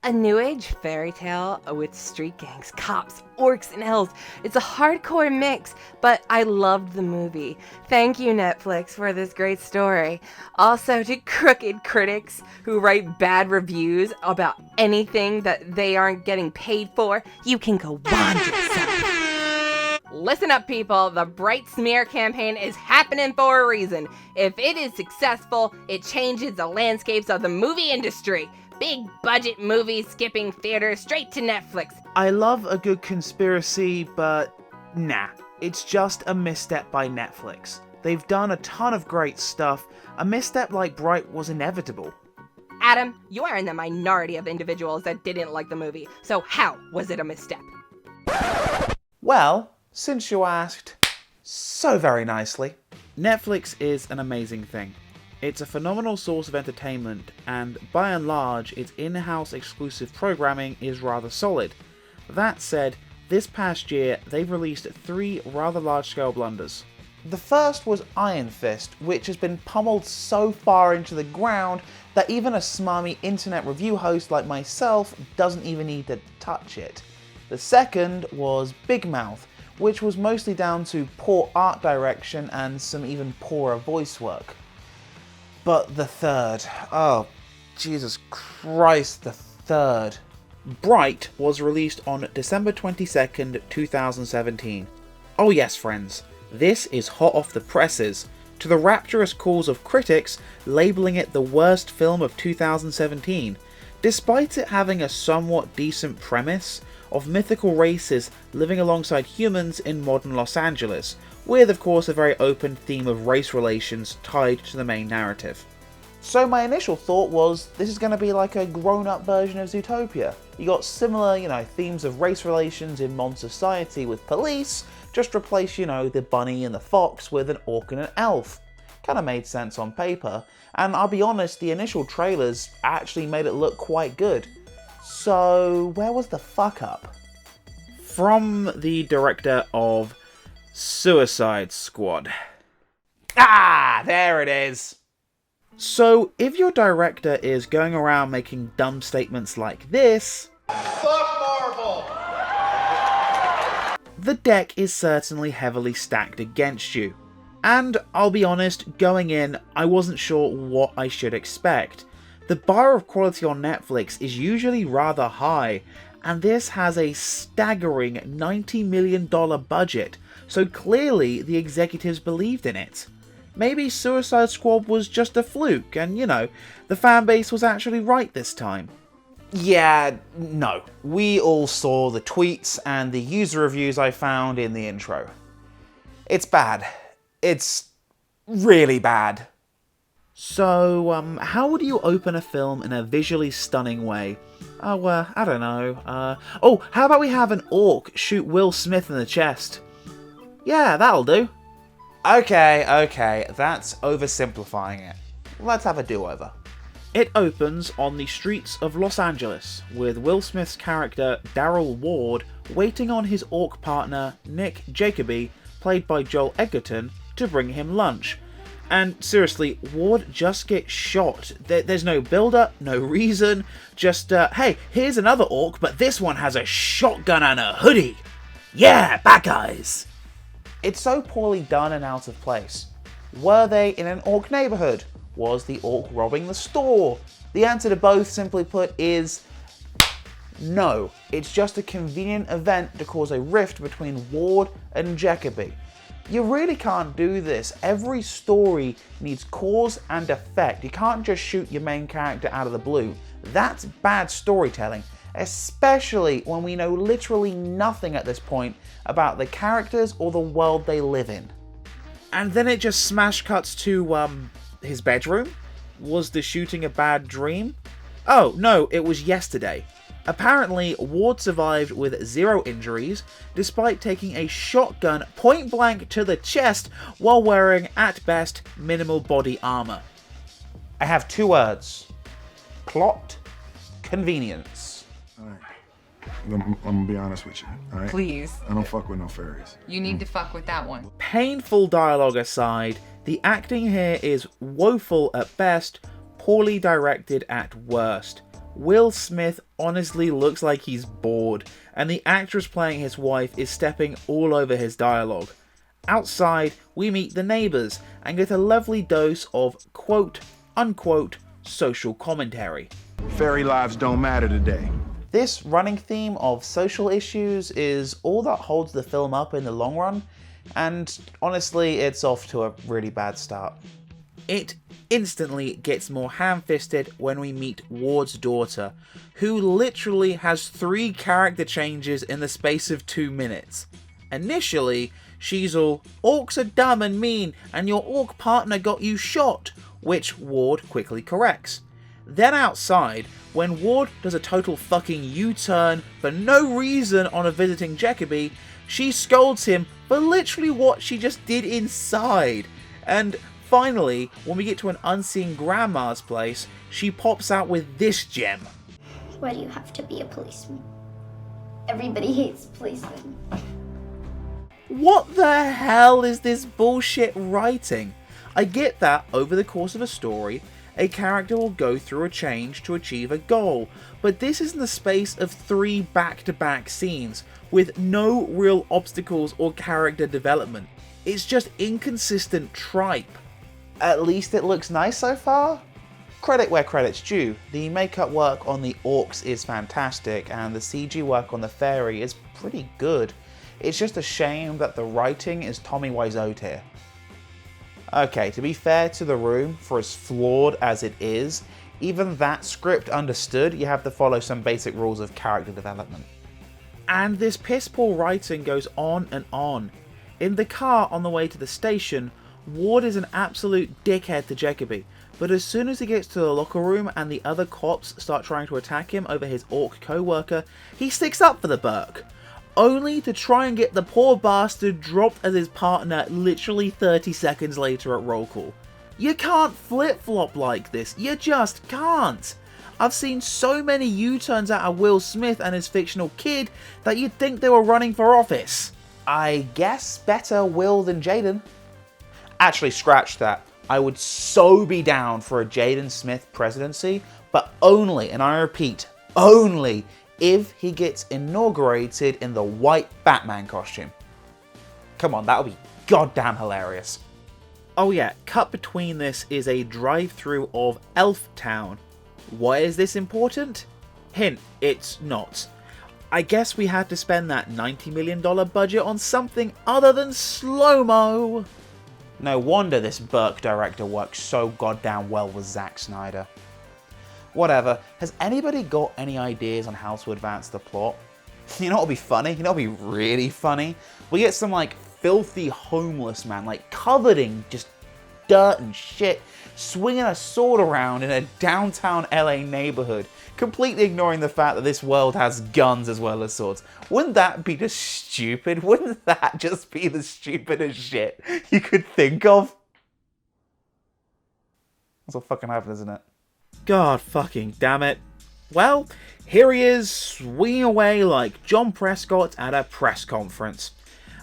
A new age fairy tale with street gangs, cops, orcs, and elves. It's a hardcore mix, but I loved the movie. Thank you, Netflix, for this great story. Also, to crooked critics who write bad reviews about anything that they aren't getting paid for, you can go bond yourself. Listen up, people. The Bright Smear campaign is happening for a reason. If it is successful, it changes the landscapes of the movie industry. Big budget movies skipping theaters straight to Netflix. I love a good conspiracy, but nah. It's just a misstep by Netflix. They've done a ton of great stuff. A misstep like Bright was inevitable. Adam, you are in the minority of individuals that didn't like the movie, so how was it a misstep? Well, since you asked so very nicely, Netflix is an amazing thing. It's a phenomenal source of entertainment, and by and large, its in-house exclusive programming is rather solid. That said, this past year, they've released 3 rather large-scale blunders. The first was Iron Fist, which has been pummeled so far into the ground that even a smarmy internet review host like myself doesn't even need to touch it. The second was Big Mouth, which was mostly down to poor art direction and some even poorer voice work. But the third, oh, Jesus Christ, the third. Bright was released on December 22nd, 2017. Oh yes, friends, this is hot off the presses, to the rapturous calls of critics labelling it the worst film of 2017, despite it having a somewhat decent premise of mythical races living alongside humans in modern Los Angeles, with of course a very open theme of race relations tied to the main narrative. So my initial thought was, this is going to be like a grown-up version of Zootopia. You got similar, themes of race relations in modern society with police, just replace, the bunny and the fox with an orc and an elf. Kinda made sense on paper, and I'll be honest, the initial trailers actually made it look quite good. So, where was the fuck up? From the director of Suicide Squad. Ah, there it is! So, if your director is going around making dumb statements like this, fuck Marvel! The deck is certainly heavily stacked against you. And I'll be honest, going in, I wasn't sure what I should expect. The bar of quality on Netflix is usually rather high, and this has a staggering $90 million budget, so clearly the executives believed in it. Maybe Suicide Squad was just a fluke, and the fanbase was actually right this time. Yeah, no. We all saw the tweets and the user reviews I found in the intro. It's bad. It's really bad. So, how would you open a film in a visually stunning way? Oh, I don't know. How about we have an orc shoot Will Smith in the chest? Yeah, that'll do. Okay, that's oversimplifying it. Let's have a do-over. It opens on the streets of Los Angeles, with Will Smith's character Daryl Ward waiting on his orc partner Nick Jacoby, played by Joel Edgerton, to bring him lunch. And seriously, Ward just gets shot. There's no build-up, no reason, just, hey, here's another orc, but this one has a shotgun and a hoodie. Yeah, bad guys. It's so poorly done and out of place. Were they in an orc neighborhood? Was the orc robbing the store? The answer to both, simply put, is no. It's just a convenient event to cause a rift between Ward and Jacoby. You really can't do this. Every story needs cause and effect. You can't just shoot your main character out of the blue. That's bad storytelling, especially when we know literally nothing at this point about the characters or the world they live in. And then it just smash cuts to, his bedroom? Was the shooting a bad dream? Oh, no, it was yesterday. Apparently, Ward survived with 0 injuries, despite taking a shotgun point blank to the chest while wearing, at best, minimal body armor. I have 2 words. Plot convenience. Alright. I'm gonna be honest with you, alright? Please. I don't fuck with no fairies. You need to fuck with that one. Painful dialogue aside, the acting here is woeful at best, poorly directed at worst. Will Smith honestly looks like he's bored, and the actress playing his wife is stepping all over his dialogue. Outside, we meet the neighbours and get a lovely dose of quote-unquote social commentary. Fairy lives don't matter today. This running theme of social issues is all that holds the film up in the long run, and honestly, it's off to a really bad start. It instantly gets more ham-fisted when we meet Ward's daughter, who literally has 3 character changes in the space of 2 minutes. Initially, she's all, "Orcs are dumb and mean, and your orc partner got you shot," which Ward quickly corrects. Then outside, when Ward does a total fucking U-turn for no reason on a visiting Jacoby, she scolds him for literally what she just did inside. And finally, when we get to an unseen grandma's place, she pops out with this gem. Why do you have to be a policeman? Everybody hates policemen. What the hell is this bullshit writing? I get that over the course of a story, a character will go through a change to achieve a goal, but this is in the space of 3 back-to-back scenes, with no real obstacles or character development. It's just inconsistent tripe. At least it looks nice so far? Credit where credit's due. The makeup work on the orcs is fantastic, and the CG work on the fairy is pretty good. It's just a shame that the writing is Tommy Wiseau here. Okay, to be fair to The Room, for as flawed as it is, even that script understood, you have to follow some basic rules of character development. And this piss-poor writing goes on and on. In the car on the way to the station, Ward is an absolute dickhead to Jacoby, but as soon as he gets to the locker room and the other cops start trying to attack him over his orc co-worker, he sticks up for the Burke, only to try and get the poor bastard dropped as his partner literally 30 seconds later at roll call. You can't flip-flop like this, you just can't. I've seen so many U-turns out of Will Smith and his fictional kid that you'd think they were running for office. I guess better Will than Jaden. Actually, scratch that. I would so be down for a Jaden Smith presidency, but only, and I repeat, only if he gets inaugurated in the white Batman costume. Come on, that would be goddamn hilarious. Oh yeah, cut between this is a drive-through of Elf Town. Why is this important? Hint, it's not. I guess we had to spend that $90 million budget on something other than slow-mo. No wonder this Burke director works so goddamn well with Zack Snyder. Whatever, has anybody got any ideas on how to advance the plot? You know what'll be funny? You know what'll be really funny? We get some like filthy homeless man, like covered in just dirt and shit, swinging a sword around in a downtown LA neighborhood, completely ignoring the fact that this world has guns as well as swords. Wouldn't that be just stupid? Wouldn't that just be the stupidest shit you could think of? That's what fucking happened, isn't it? God fucking damn it. Well, here he is, swinging away like John Prescott at a press conference.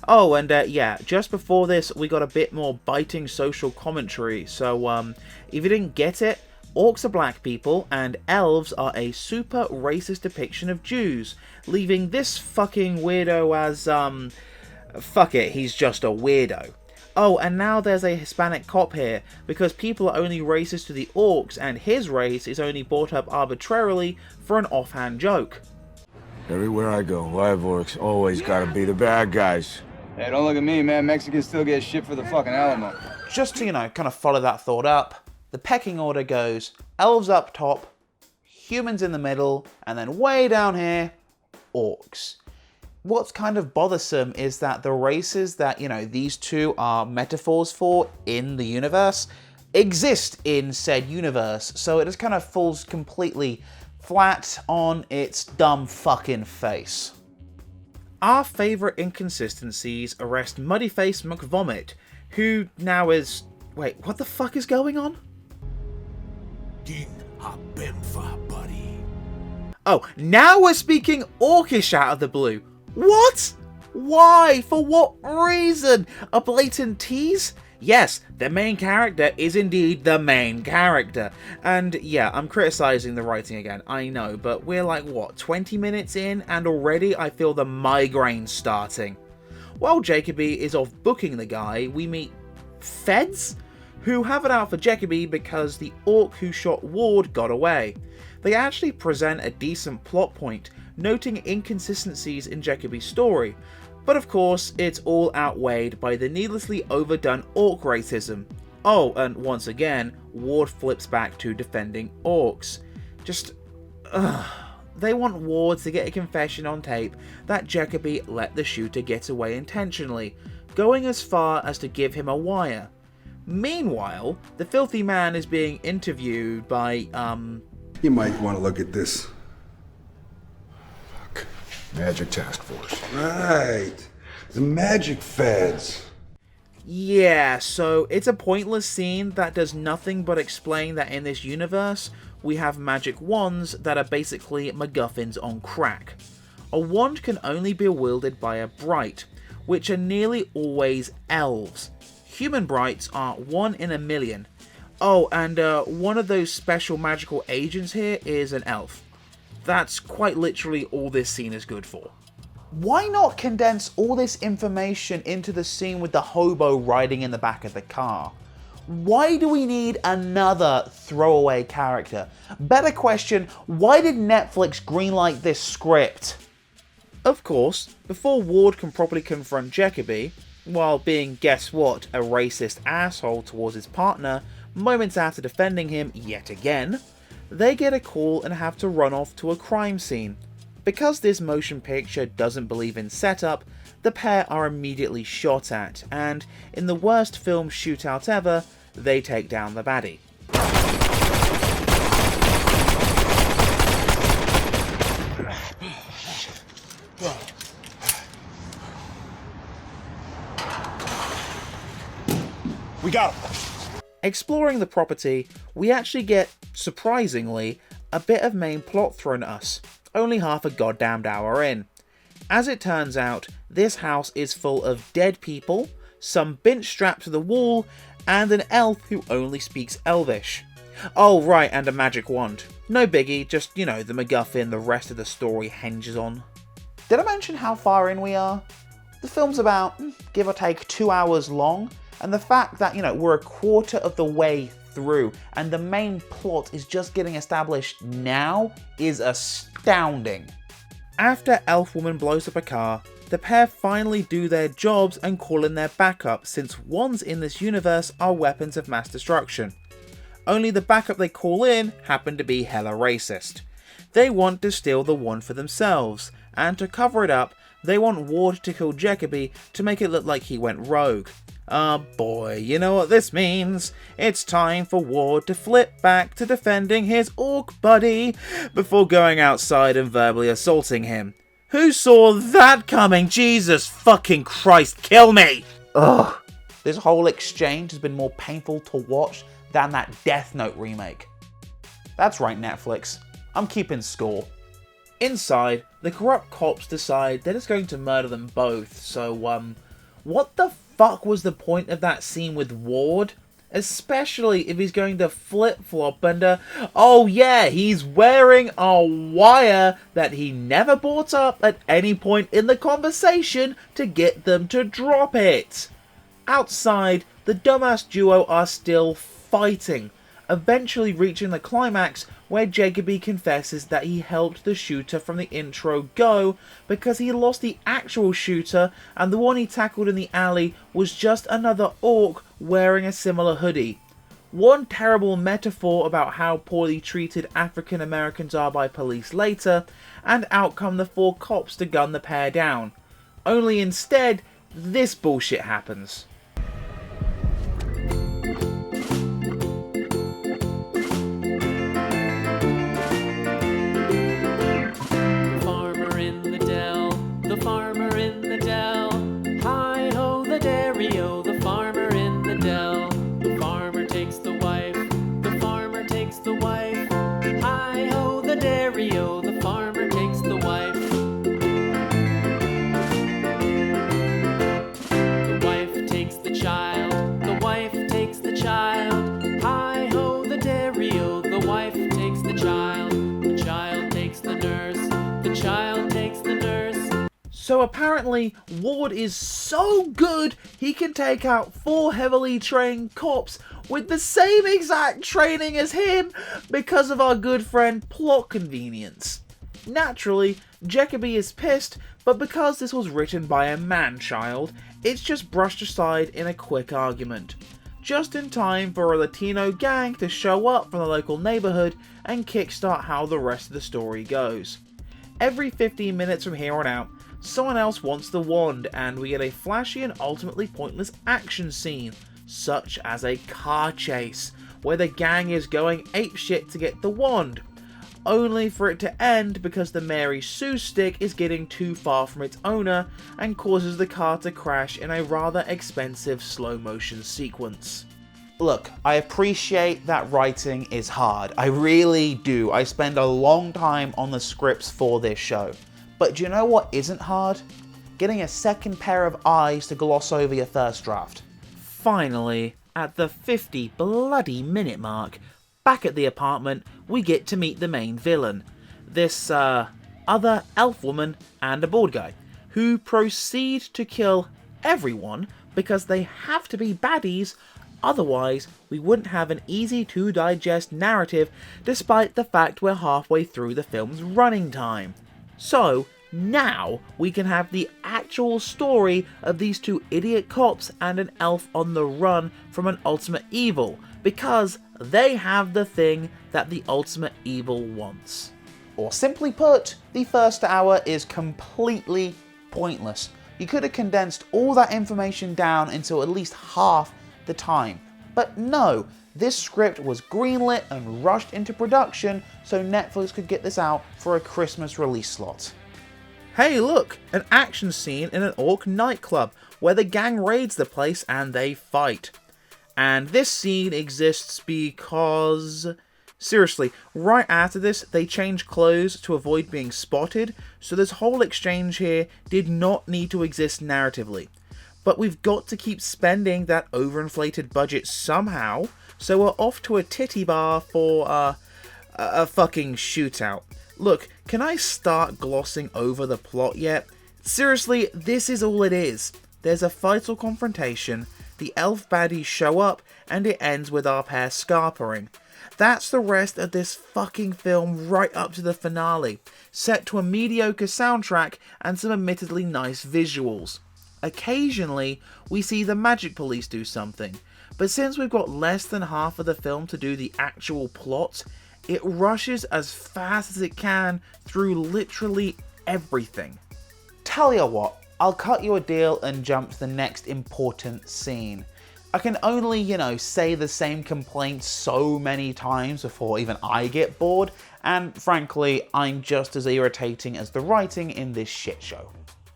Oh, and yeah, just before this, we got a bit more biting social commentary, so if you didn't get it, orcs are black people, and elves are a super racist depiction of Jews, leaving this fucking weirdo as, fuck it, he's just a weirdo. Oh, and now there's a Hispanic cop here, because people are only racist to the orcs, and his race is only brought up arbitrarily for an offhand joke. Everywhere I go, live orcs always gotta be the bad guys. Hey, don't look at me, man. Mexicans still get shit for the fucking Alamo. Just to, kind of follow that thought up, the pecking order goes elves up top, humans in the middle, and then way down here, orcs. What's kind of bothersome is that the races that, these two are metaphors for in the universe exist in said universe, so it just kind of falls completely flat on its dumb fucking face. Our favourite inconsistencies arrest Muddyface McVomit, who now is... Wait, what the fuck is going on? Din Habemfa, buddy. Oh, now we're speaking Orcish out of the blue. What? Why? For what reason? A blatant tease? Yes, the main character is indeed the main character. And yeah, I'm criticizing the writing again, I know, but we're like, what, 20 minutes in, and already I feel the migraine starting. While Jacoby is off booking the guy, we meet feds, who have it out for Jacoby because the orc who shot Ward got away. They actually present a decent plot point, noting inconsistencies in Jacoby's story, but of course it's all outweighed by the needlessly overdone orc racism. Oh, and once again, Ward flips back to defending orcs. They want Ward to get a confession on tape that Jacoby let the shooter get away intentionally, going as far as to give him a wire. Meanwhile, the filthy man is being interviewed by, You might want to look at this. Magic Task Force. Right. The magic feds. Yeah, so it's a pointless scene that does nothing but explain that in this universe, we have magic wands that are basically MacGuffins on crack. A wand can only be wielded by a bright, which are nearly always elves. Human brights are 1 in a million. Oh, and one of those special magical agents here is an elf. That's quite literally all this scene is good for. Why not condense all this information into the scene with the hobo riding in the back of the car? Why do we need another throwaway character? Better question, why did Netflix greenlight this script? Of course, before Ward can properly confront Jacoby, while being, guess what, a racist asshole towards his partner, moments after defending him yet again, they get a call and have to run off to a crime scene. Because this motion picture doesn't believe in setup, the pair are immediately shot at, and in the worst film shootout ever, they take down the baddie. We got him. Exploring the property, we actually get, surprisingly, a bit of main plot thrown at us, only half a goddamned hour in. As it turns out, this house is full of dead people, some bint strapped to the wall, and an elf who only speaks Elvish. Oh right, and a magic wand. No biggie, just, the MacGuffin the rest of the story hinges on. Did I mention how far in we are? The film's about, give or take, 2 hours long, and the fact that, we're a quarter of the way through, and the main plot is just getting established now is astounding. After Elf Woman blows up a car, the pair finally do their jobs and call in their backup, since wands in this universe are weapons of mass destruction. Only the backup they call in happen to be hella racist. They want to steal the wand for themselves, and to cover it up, they want Ward to kill Jacoby to make it look like he went rogue. Ah boy, you know what this means. It's time for Ward to flip back to defending his orc buddy before going outside and verbally assaulting him. Who saw that coming? Jesus fucking Christ, kill me! Ugh. This whole exchange has been more painful to watch than that Death Note remake. That's right, Netflix. I'm keeping score. Inside, the corrupt cops decide that it's going to murder them both, so, what the fuck was the point of that scene with Ward? Especially if he's going to flip-flop and, oh yeah, he's wearing a wire that he never brought up at any point in the conversation to get them to drop it. Outside, the dumbass duo are still fighting, eventually reaching the climax where Jacoby confesses that he helped the shooter from the intro go because he lost the actual shooter and the one he tackled in the alley was just another orc wearing a similar hoodie. One terrible metaphor about how poorly treated African Americans are by police later, and out come the 4 cops to gun the pair down. Only instead, this bullshit happens. the child takes the nurse. So apparently, Ward is so good he can take out 4 heavily trained cops with the same exact training as him because of our good friend plot convenience. Naturally, Jacoby is pissed, but because this was written by a man-child, it's just brushed aside in a quick argument. Just in time for a Latino gang to show up from the local neighborhood and kickstart how the rest of the story goes. Every 15 minutes from here on out, someone else wants the wand, and we get a flashy and ultimately pointless action scene, such as a car chase, where the gang is going apeshit to get the wand, only for it to end because the Mary Sue stick is getting too far from its owner and causes the car to crash in a rather expensive slow motion sequence. Look, I appreciate that writing is hard. I really do. I spend a long time on the scripts for this show. But do you know what isn't hard? Getting a second pair of eyes to gloss over your first draft. Finally, at the 50 bloody minute mark, back at the apartment, we get to meet the main villain. This, other elf woman and a bald guy, who proceed to kill everyone because they have to be baddies, otherwise we wouldn't have an easy to digest narrative despite the fact we're halfway through the film's running time. So, now we can have the actual story of these 2 idiot cops and an elf on the run from an ultimate evil, because they have the thing that the ultimate evil wants. Or simply put, the first hour is completely pointless. You could have condensed all that information down into at least half the time. But no, this script was greenlit and rushed into production so Netflix could get this out for a Christmas release slot. Hey look, an action scene in an orc nightclub where the gang raids the place and they fight. And this scene exists because... seriously, right after this, they change clothes to avoid being spotted, so this whole exchange here did not need to exist narratively. But we've got to keep spending that overinflated budget somehow, so we're off to a titty bar for, a fucking shootout. Look, can I start glossing over the plot yet? Seriously, this is all it is. There's a vital confrontation, the elf baddies show up, and it ends with our pair scarpering. That's the rest of this fucking film right up to the finale, set to a mediocre soundtrack and some admittedly nice visuals. Occasionally, we see the magic police do something, but since we've got less than half of the film to do the actual plot, it rushes as fast as it can through literally everything. Tell ya what, I'll cut you a deal and jump to the next important scene. I can only, say the same complaints so many times before even I get bored, and frankly, I'm just as irritating as the writing in this shit show.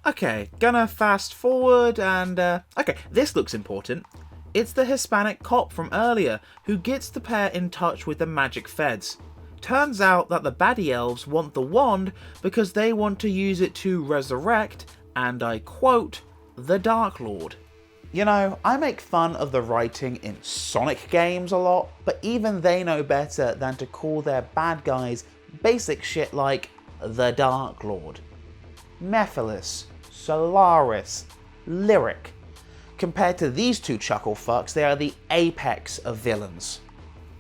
Okay, gonna fast forward and, okay, this looks important. It's the Hispanic cop from earlier who gets the pair in touch with the magic feds. Turns out that the baddie elves want the wand because they want to use it to resurrect, and I quote, the Dark Lord. I make fun of the writing in Sonic games a lot, but even they know better than to call their bad guys basic shit like the Dark Lord. Mephiles, Solaris, Lyric. Compared to these 2 chuckle fucks, they are the apex of villains.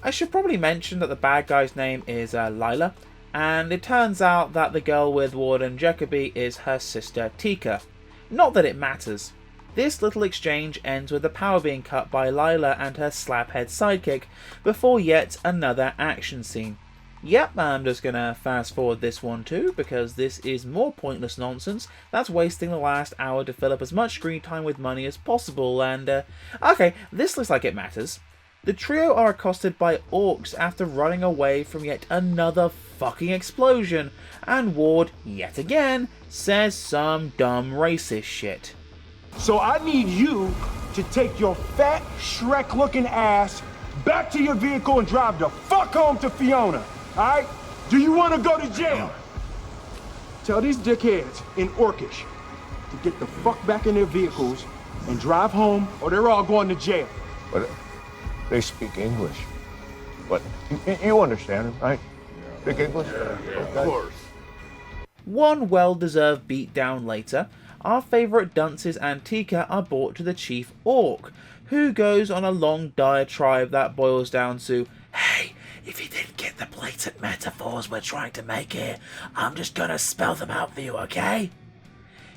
I should probably mention that the bad guy's name is Lila, and it turns out that the girl with Ward and Jacoby is her sister Tika. Not that it matters. This little exchange ends with the power being cut by Lila and her slaphead sidekick before yet another action scene. Yep, I'm just gonna fast forward this one too, because this is more pointless nonsense that's wasting the last hour to fill up as much screen time with money as possible, and okay, this looks like it matters. The trio are accosted by orcs after running away from yet another fucking explosion, and Ward, yet again, says some dumb racist shit. So I need you to take your fat, Shrek-looking ass back to your vehicle and drive the fuck home to Fiona, alright? Do you want to go to jail? Tell these dickheads in Orcish to get the fuck back in their vehicles and drive home, or they're all going to jail. But they speak English. But you understand, right? Speak English? Of course. One well-deserved beatdown later, our favourite dunces and Tika are brought to the Chief Orc, who goes on a long diatribe that boils down to, "Hey, if you didn't get the blatant metaphors we're trying to make here, I'm just gonna spell them out for you, okay?"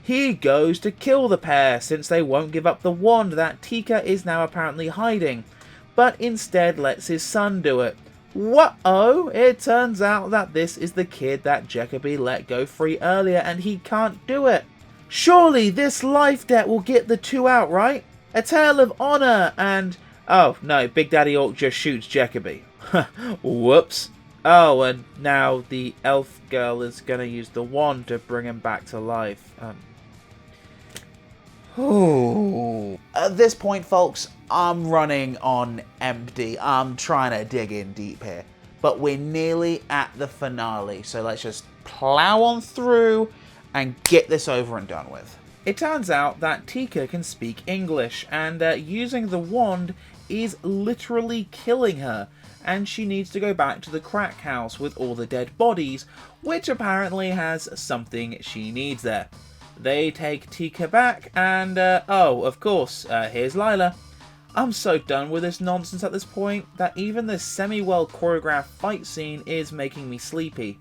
He goes to kill the pair since they won't give up the wand that Tika is now apparently hiding, but instead lets his son do it. Whoa! It turns out that this is the kid that Jacoby let go free earlier and he can't do it. Surely this life debt will get the two out, right? A tale of honour and... Oh, no, Big Daddy Orc just shoots Jacoby. Whoops. Oh, and now the elf girl is going to use the wand to bring him back to life. At this point, folks, I'm running on empty. I'm trying to dig in deep here. But we're nearly at the finale, so let's just plow on through and get this over and done with. It turns out that Tika can speak English, and using the wand is literally killing her, and she needs to go back to the crack house with all the dead bodies, which apparently has something she needs there. They take Tika back, and oh, of course, here's Lila. I'm so done with this nonsense at this point that even this semi-well choreographed fight scene is making me sleepy.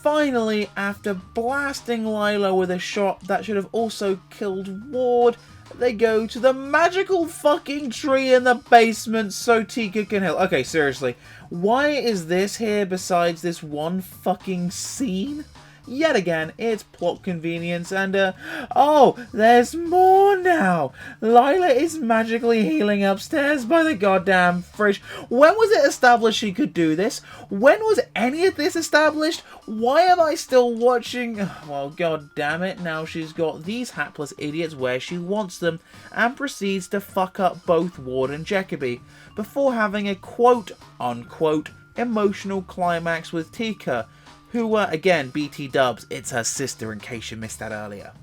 Finally, after blasting Lila with a shot that should have also killed Ward, they go to the magical fucking tree in the basement so Tika can heal. Okay, seriously, why is this here besides this one fucking scene? Yet again, it's plot convenience and, oh, there's more now! Lila is magically healing upstairs by the goddamn fridge. When was it established she could do this? When was any of this established? Why am I still watching? Well, god damn it, now she's got these hapless idiots where she wants them, and proceeds to fuck up both Ward and Jacoby, before having a quote-unquote emotional climax with Tika, who, again, BT dubs, it's her sister in case you missed that earlier.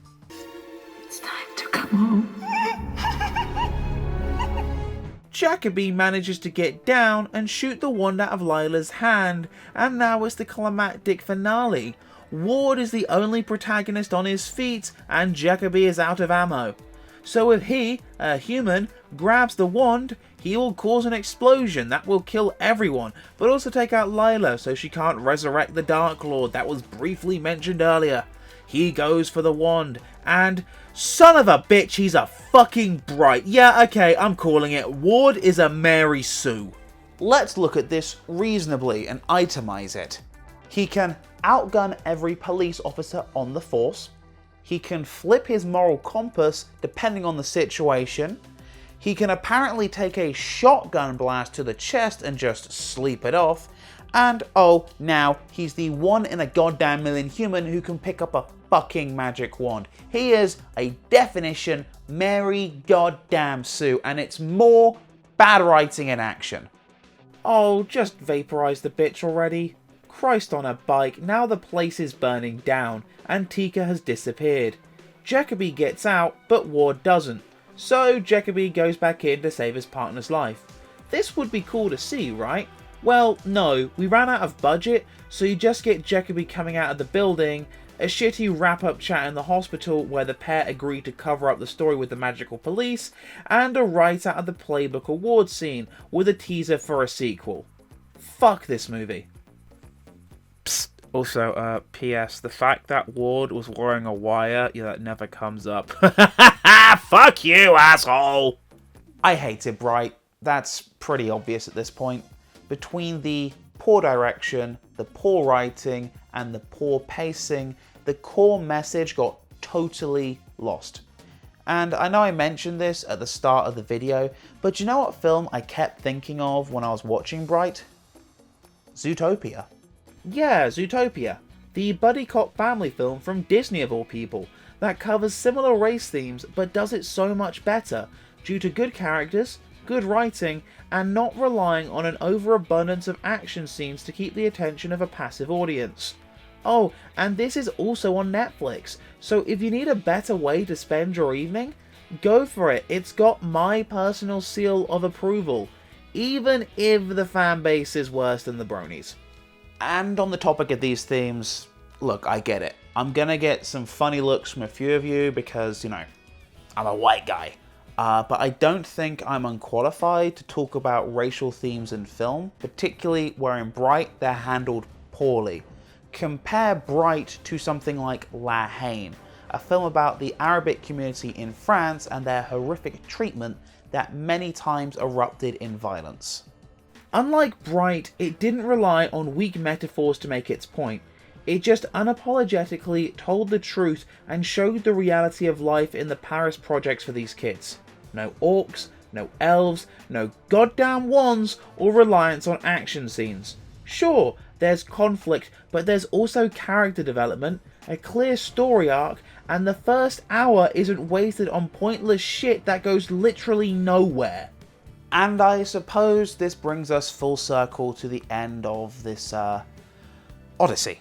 It's time to come home. Jacoby manages to get down and shoot the wand out of Lila's hand, and now it's the climactic finale. Ward is the only protagonist on his feet, and Jacoby is out of ammo. So if he, a human, grabs the wand, he will cause an explosion that will kill everyone, but also take out Lila so she can't resurrect the Dark Lord that was briefly mentioned earlier. He goes for the wand, and son of a bitch, he's a fucking bright. Yeah, okay, I'm calling it. Ward is a Mary Sue. Let's look at this reasonably and itemize it. He can outgun every police officer on the force. He can flip his moral compass depending on the situation. He can apparently take a shotgun blast to the chest and just sleep it off. And oh, now he's the one in a goddamn million human who can pick up a fucking magic wand. He is a definition Mary goddamn Sue, and it's more bad writing in action. Oh, just vaporize the bitch already. Christ on a bike, now the place is burning down, and Tika has disappeared. Jacoby gets out, but Ward doesn't. So Jacoby goes back in to save his partner's life. This would be cool to see, right? Well, no, we ran out of budget, so you just get Jacoby coming out of the building, a shitty wrap-up chat in the hospital where the pair agree to cover up the story with the magical police, and a write out of the Playbook Awards scene with a teaser for a sequel. Fuck this movie. Psst. Also, P.S. The fact that Ward was wearing a wire, yeah, that never comes up. Fuck you, asshole! I hated Bright. That's pretty obvious at this point. Between the poor direction, the poor writing, and the poor pacing, the core message got totally lost. And I know I mentioned this at the start of the video, but you know what film I kept thinking of when I was watching Bright? Zootopia. Yeah, Zootopia, the buddy cop family film from Disney of all people, that covers similar race themes but does it so much better, due to good characters, good writing, and not relying on an overabundance of action scenes to keep the attention of a passive audience. Oh, and this is also on Netflix, so if you need a better way to spend your evening, go for it. It's got my personal seal of approval, even if the fan base is worse than the bronies. And on the topic of these themes, look, I get it. I'm gonna get some funny looks from a few of you because, you know, I'm a white guy. But I don't think I'm unqualified to talk about racial themes in film, particularly where in Bright they're handled poorly. Compare Bright to something like La Haine, a film about the Arabic community in France and their horrific treatment that many times erupted in violence. Unlike Bright, it didn't rely on weak metaphors to make its point. It just unapologetically told the truth and showed the reality of life in the Paris projects for these kids. No orcs, no elves, no goddamn wands or reliance on action scenes. Sure, there's conflict, but there's also character development, a clear story arc, and the first hour isn't wasted on pointless shit that goes literally nowhere. And I suppose this brings us full circle to the end of this, Odyssey.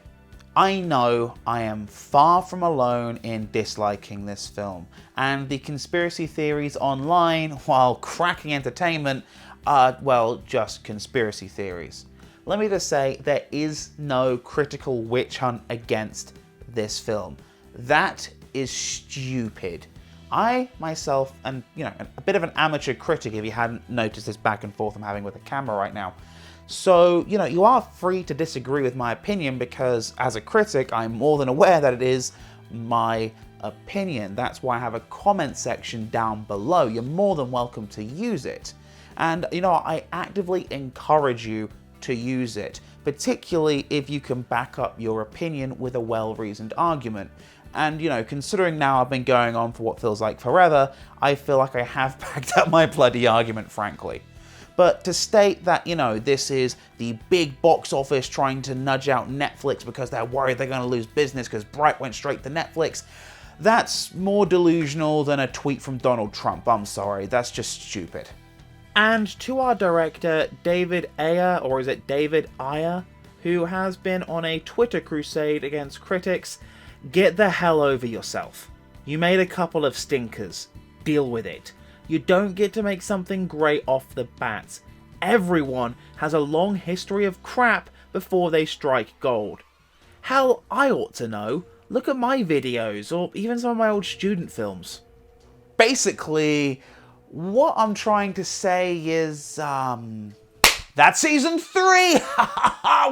I know I am far from alone in disliking this film, and the conspiracy theories online, while cracking entertainment, are, well, just conspiracy theories. Let me just say, there is no critical witch hunt against this film. That is stupid. I, myself, and, you know, a bit of an amateur critic, if you hadn't noticed this back and forth I'm having with the camera right now. So, you know, you are free to disagree with my opinion because, as a critic, I'm more than aware that it is my opinion. That's why I have a comment section down below. You're more than welcome to use it. And, you know, I actively encourage you to use it, particularly if you can back up your opinion with a well-reasoned argument. And, you know, considering now I've been going on for what feels like forever, I feel like I have backed up my bloody argument, frankly. But to state that, you know, this is the big box office trying to nudge out Netflix because they're worried they're going to lose business because Bright went straight to Netflix, that's more delusional than a tweet from Donald Trump. I'm sorry, that's just stupid. And to our director, David Ayer, or is it David Ayer, who has been on a Twitter crusade against critics, get the hell over yourself. You made a couple of stinkers. Deal with it. You don't get to make something great off the bat. Everyone has a long history of crap before they strike gold. Hell, I ought to know. Look at my videos, or even some of my old student films. Basically, what I'm trying to say is, that's season 3!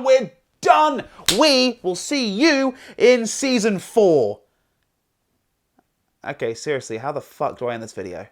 We're done! We will see you in season 4. Okay, seriously, how the fuck do I end this video?